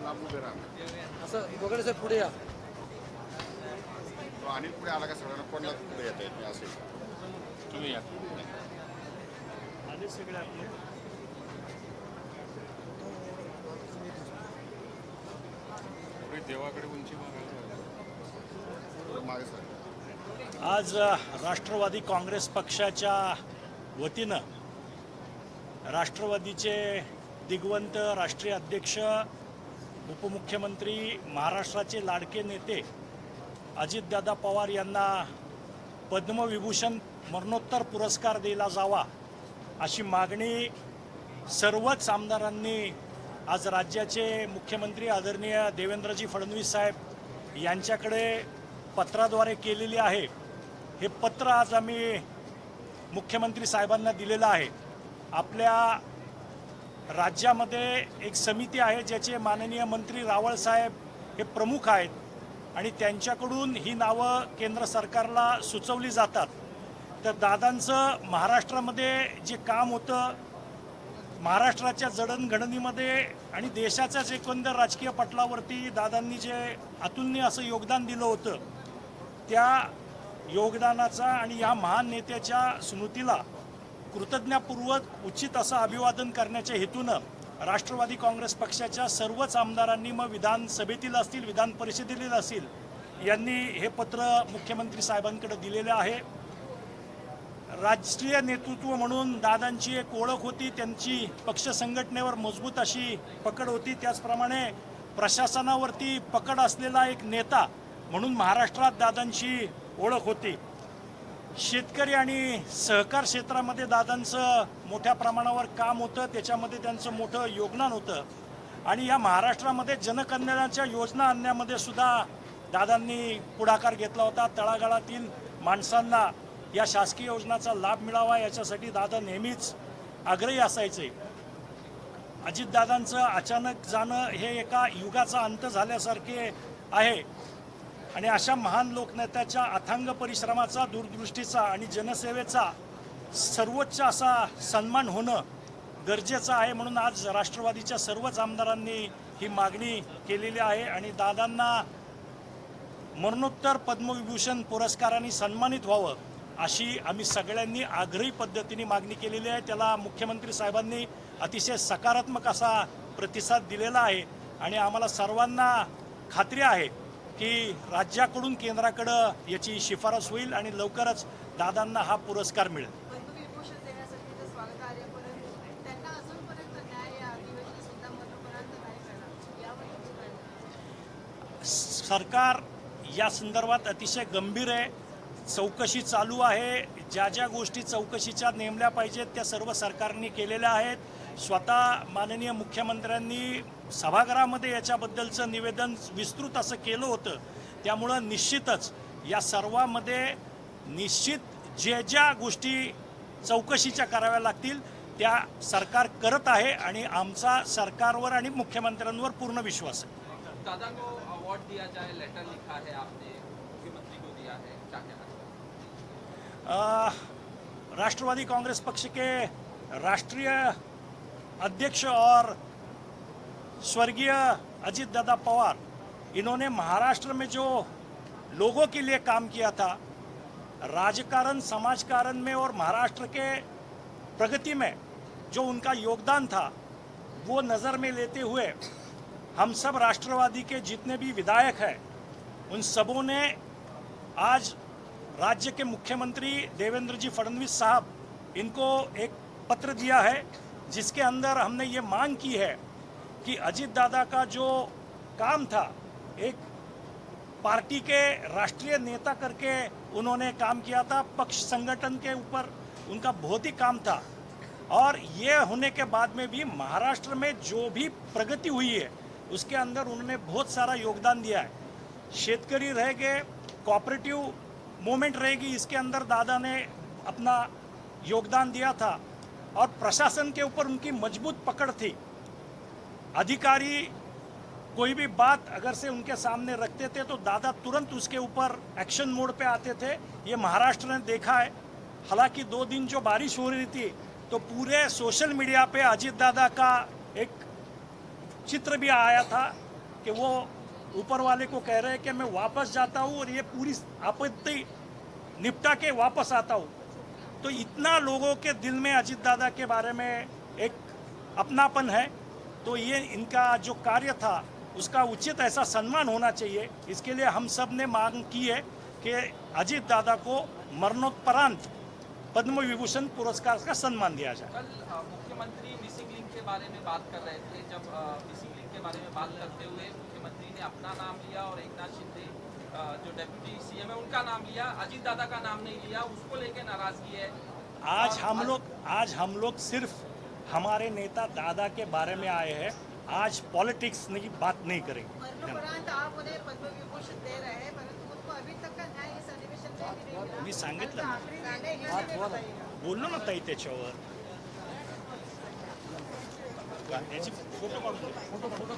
लांब उभे राहणार. असं वगैरे सर पुढे या. तो अनिल पुढे आला का सगळ्यांना कोणाला पुढे येता येत नाही असेल. तुम्ही या. सगळे आपले देवाकडे उंची मागे सर. आज राष्ट्रवादी काँग्रेस पक्षाच्या वतीनं राष्ट्रवादीचे दिग्वंत राष्ट्रीय अध्यक्ष उपमुख्यमंत्री महाराष्ट्राचे लाडके नेते अजितदादा पवार यांना पद्मविभूषण मरणोत्तर पुरस्कार दिला जावा अशी मागणी सर्वच आमदारांनी आज राज्याचे मुख्यमंत्री आदरणीय देवेंद्रजी फडणवीस साहेब यांच्याकडे पत्राद्वारे केलेली आहे. हे पत्र आज आम्ही मुख्यमंत्री साहेबांना दिलेलं आहे. आपल्या राज्यामध्ये एक समिती आहे ज्याचे माननीय मंत्री रावळ साहेब हे प्रमुख आहेत आणि त्यांच्याकडून ही नावं केंद्र सरकारला सुचवली जातात. तर दादांचं महाराष्ट्रामध्ये जे काम होतं, महाराष्ट्राच्या जडणघडणीमध्ये आणि देशाच्याच एकंदर राजकीय पटलावरती दादांनी जे अतुलनीय असं योगदान दिलं होतं, त्या योगदानाचा आणि या महान नेत्याच्या स्मृतीला कृतज्ञतापूर्वक उचित असं अभिवादन करण्याच्या हेतूनं राष्ट्रवादी काँग्रेस पक्षाच्या सर्वच आमदारांनी, मग विधानसभेतील असतील, विधान परिषदेतील असतील, यांनी हे पत्र मुख्यमंत्री साहेबांकडे दिलेले आहे. राष्ट्रीय नेतृत्व म्हणून दादांची एक ओळख होती, त्यांची पक्ष संघटनेवर मजबूत अशी पकड होती. त्याचप्रमाणे प्रशासनावरती पकड असलेला एक नेता म्हणून महाराष्ट्रात दादांची ओळख होती. शेतकरी आणि सहकार क्षेत्रामध्ये दादांचं मोठ्या प्रमाणावर काम होतं, त्याच्यामध्ये त्यांचं मोठं योगदान होतं. आणि या महाराष्ट्रामध्ये जनकल्याणाच्या योजना आणण्यामध्ये सुद्धा दादांनी पुढाकार घेतला होता. तळागाळातील माणसांना या शासकीय योजनाचा लाभ मिळावा याच्यासाठी दादा नेहमीच आग्रही असायचे. अजितदादांचं अचानक जाणं हे एका युगाचा अंत झाल्यासारखे आहे आणि अशा महान लोकनेत्याच्या अथांग परिश्रमाचा, दूरदृष्टीचा आणि जनसेवेचा सर्वोच्च असा सन्मान होणं गरजेचं आहे. म्हणून आज राष्ट्रवादीच्या सर्वच आमदारांनी ही मागणी केलेली आहे आणि दादांना मरणोत्तर पद्मविभूषण पुरस्काराने सन्मानित व्हावं अशी आम्ही सगळ्यांनी आग्रही पद्धतीने मागणी केलेली आहे. त्याला मुख्यमंत्री साहेबांनी अतिशय सकारात्मक असा प्रतिसाद दिलेला आहे आणि आम्हाला सर्वांना खात्री आहे की राज्याकडून केंद्राकडं याची शिफारस होईल आणि लवकरच दादांना हा पुरस्कार मिळेल. सरकार या संदर्भात अतिशय गंभीर आहे. चौकशी चालू आहे. ज्या ज्या गोष्टी चौकशीच्या नेमल्या पाहिजेत त्या सर्व सरकारने केलेल्या आहेत. स्वतः माननीय मुख्यमंत्र्यांनी सभागृहामध्ये याच्याबद्दलचं निवेदन विस्तृत असं केलं होतं. त्यामुळं निश्चितच या सर्वामध्ये निश्चित ज्या गोष्टी चौकशीच्या कराव्या लागतील त्या सरकार करत आहे आणि आमचा सरकारवर आणि मुख्यमंत्र्यांवर पूर्ण विश्वास आहे. दादा को अवार्ड दिया जाए, लेटर लिखा है आपने, मुख्यमंत्री को दिया है, क्या कहना? राष्ट्रवादी कांग्रेस पक्ष के राष्ट्रीय अध्यक्ष और स्वर्गीय अजितदादा पवार, इन्होंने महाराष्ट्र में जो लोगों के लिए काम किया था, राजकारण समाजकारण में और महाराष्ट्र के प्रगति में जो उनका योगदान था वो नज़र में लेते हुए हम सब राष्ट्रवादी के जितने भी विधायक हैं उन सबों ने आज राज्य के मुख्यमंत्री देवेंद्र जी फडणवीस साहब इनको एक पत्र दिया है जिसके अंदर हमने ये मांग की है कि अजित दादा का जो काम था, एक पार्टी के राष्ट्रीय नेता करके उन्होंने काम किया था, पक्ष संगठन के ऊपर उनका बहुत ही काम था और ये होने के बाद में भी महाराष्ट्र में जो भी प्रगति हुई है उसके अंदर उन्होंने बहुत सारा योगदान दिया है. शेतकरी रह गए, कोऑपरेटिव मूवमेंट रहेगी, इसके अंदर दादा ने अपना योगदान दिया था और प्रशासन के ऊपर उनकी मजबूत पकड़ थी. अधिकारी कोई भी बात अगर से उनके सामने रखते थे तो दादा तुरंत उसके ऊपर एक्शन मोड पे आते थे. ये महाराष्ट्र ने देखा है. हालांकि 2 दिन जो बारिश हो रही थी तो पूरे सोशल मीडिया पे अजित दादा का एक चित्र भी आया था कि वो ऊपर वाले को कह रहे हैं कि मैं वापस जाता हूँ और ये पूरी आपत्ति निपटा के वापस आता हूँ। तो इतना लोगों के दिल में अजीत दादा के बारे में एक अपनापन है, तो ये इनका जो कार्य था उसका उचित ऐसा सम्मान होना चाहिए। इसके लिए हम सब ने मांग की है कि अजीत दादा को मरणोपरांत पद्म विभूषण पुरस्कार का सम्मान दिया जाए। कल मुख्यमंत्री मिसिंग लिंक के बारे में बात कर रहे थे। जब मिसिंग लिंक के बारे में बात करते हुए मुख्यमंत्री ने अपना नाम लिया और एकनाथ शिंदे जो डेप्यूटी सीएम है उनका नाम लिया, अजीत दादा का नाम नहीं लिया, उसको लेके नाराजगी है। आज हम लोग सिर्फ हमारे नेता दादा के बारे में आए हैं। आज पॉलिटिक्स की बात नहीं करेंगे। मरणोपरांत आप उन्हें पद्म विभूषण दे रहे हैं, परंतु उनको अभी तक का न्याय इस अधिवेशन में भी नहीं मिला। मी सांगितलं ना, आखरी निर्णय घेण्यात येईल बताइएगा। बोललो ना ताई त्याच्यावर. याची फोटो काढून दे.